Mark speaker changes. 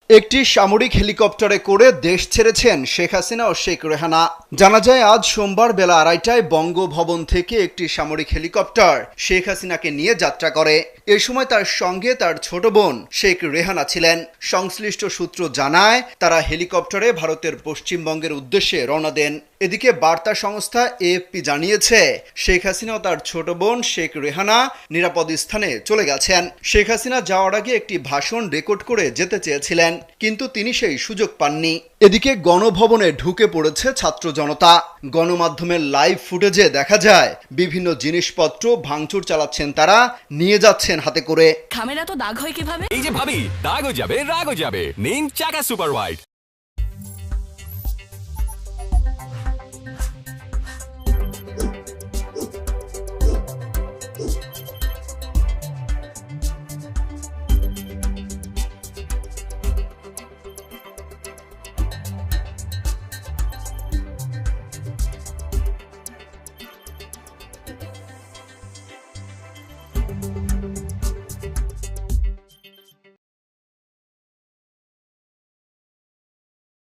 Speaker 1: একটি সামরিক হেলিকপ্টারে করে দেশ ছেড়েছেন শেখ হাসিনা ও শেখ রেহানা। জানা যায় আজ সোমবার বেলা 2:30টায় বঙ্গভবন থেকে একটি সামরিক হেলিকপ্টার শেখ হাসিনাকে নিয়ে যাত্রা করে। এ সময় তার সঙ্গে তার ছোট বোন শেখ রেহানা ছিলেন। সংশ্লিষ্ট সূত্র জানায় তারা হেলিকপ্টারে ভারতের পশ্চিমবঙ্গের উদ্দেশ্যে রওনা দেন। এদিকে বার্তা সংস্থা এএফপি জানিয়েছে শেখ হাসিনা ও তার ছোট বোন শেখ রেহানা নিরাপদ স্থানে চলে গেছেন। শেখ হাসিনা যাওয়ার আগে একটি ভাষণ রেকর্ড করে যেতে চেয়েছিলেন, কিন্তু তিনি সেই সুযোগ পাননি। এদিকে গণভবনে ঢুকে পড়েছে ছাত্র জনতা। গণমাধ্যমের লাইভ ফুটেজে দেখা যায় বিভিন্ন জিনিসপত্র ভাঙচুর চালাচ্ছেন তারা, নিয়ে যাচ্ছেন হাতে করে।
Speaker 2: খামেরা তো দাগ হয় কিভাবে?
Speaker 3: এই যে ভাবি, দাগও যাবে রাগও যাবে। নিন চাকা সুপার হোয়াইট।